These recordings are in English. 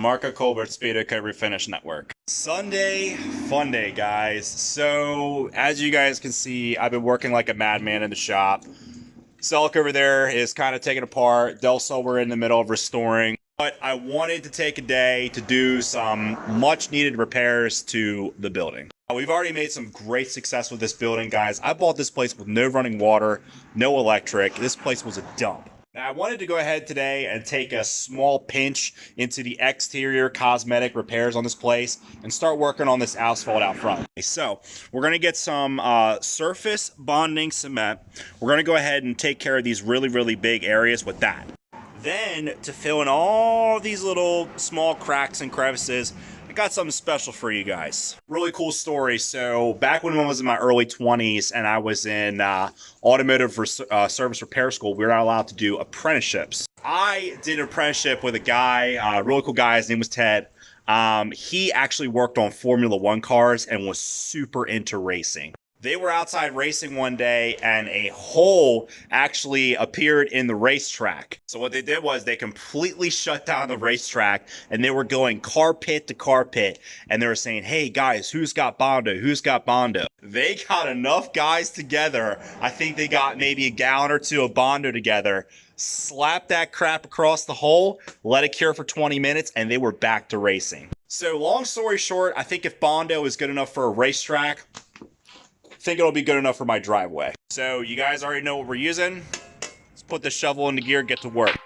Marco Colbert Speedo Code Refinish Network. Sunday fun day, guys. So as you guys can see, I've been working like a madman in the shop. Selk over there is kind of taken apart. Del Sol we're in the middle of restoring. But I wanted to take a day to do some much needed repairs to the building. We've already made some great success with this building, guys. I bought this place with no running water, no electric. This place was a dump. Now, I wanted to go ahead today and take a small pinch into the exterior cosmetic repairs on this place and start working on this asphalt out front. So we're going to get some surface bonding cement. We're going to go ahead and take care of these really big areas with that. Then, to fill in all these little small cracks and crevices, I got something special for you guys. Really cool story. So back when I was in my early 20s and I was in automotive service repair school, we were not allowed to do apprenticeships. I did an apprenticeship with a guy, a really cool guy. His name was Ted. He actually worked on Formula One cars and was super into racing. They were outside racing one day and a hole actually appeared in the racetrack. So what they did was they completely shut down the racetrack and they were going car pit to car pit. And they were saying, hey guys, who's got Bondo? Who's got Bondo? They got enough guys together. I think they got maybe a gallon or two of Bondo together, slapped that crap across the hole, let it cure for 20 minutes, and they were back to racing. So long story short, I think if Bondo is good enough for a racetrack, I think it'll be good enough for my driveway. So you guys already know what we're using. Let's put the shovel into gear, get to work.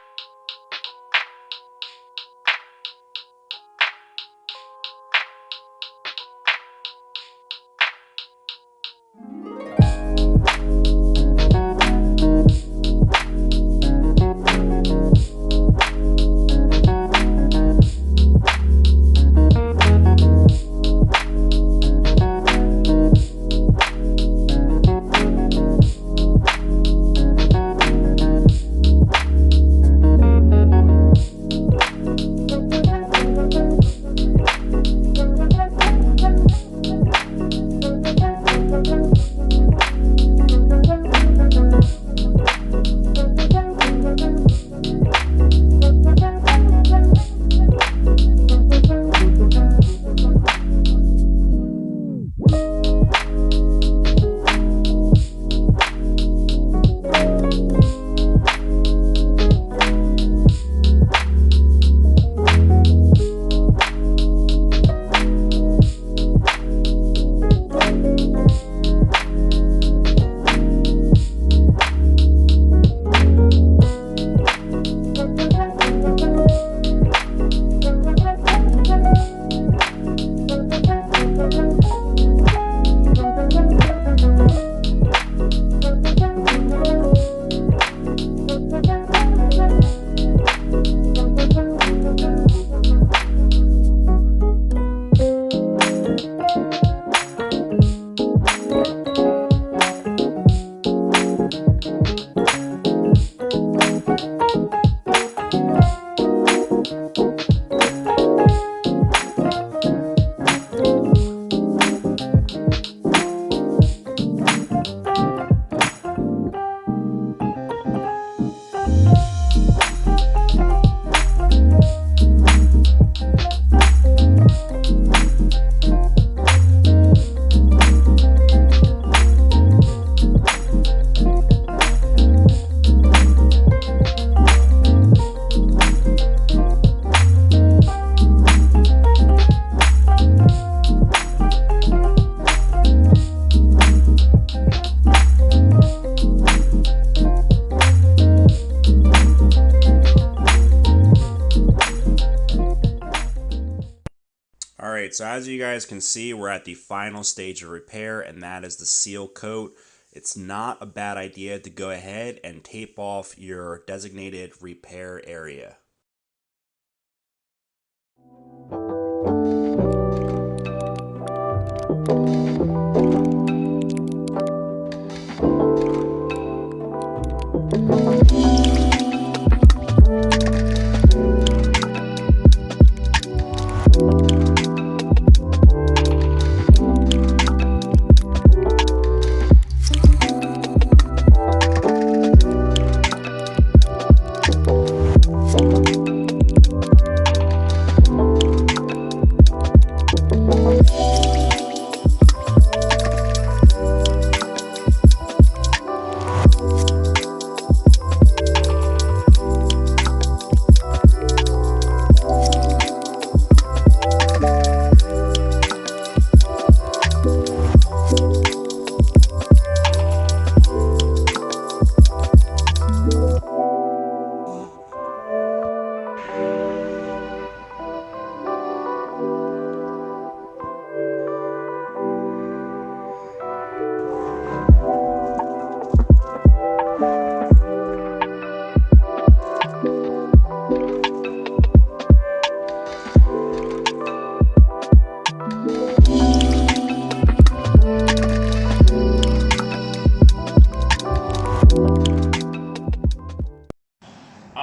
Alright, so as you guys can see, we're at the final stage of repair, and that is the seal coat. It's not a bad idea to go ahead and tape off your designated repair area.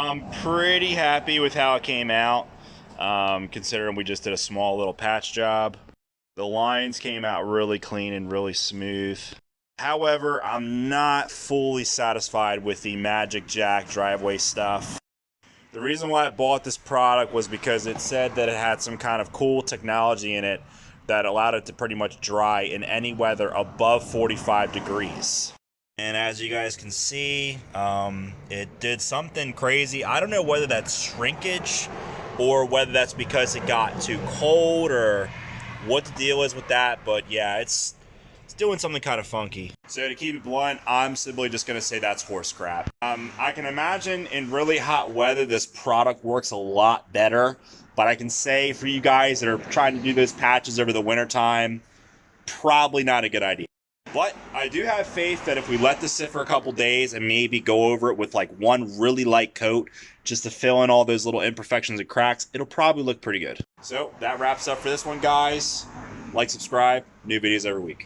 I'm pretty happy with how it came out, considering we just did a small little patch job. The lines came out really clean and really smooth. However, I'm not fully satisfied with the Blackjack driveway stuff. The reason why I bought this product was because it said that it had some kind of cool technology in it that allowed it to pretty much dry in any weather above 45 degrees. And as you guys can see, it did something crazy. I don't know whether that's shrinkage or whether that's because it got too cold or what the deal is with that, but yeah, it's doing something kind of funky. So to keep it blunt, I'm simply just going to say that's horse crap. I can imagine in really hot weather this product works a lot better, but I can say for you guys that are trying to do those patches over the winter time, probably not a good idea. But I do have faith that if we let this sit for a couple days and maybe go over it with like one really light coat just to fill in all those little imperfections and cracks, it'll probably look pretty good. So that wraps up for this one, guys. Like, subscribe, new videos every week.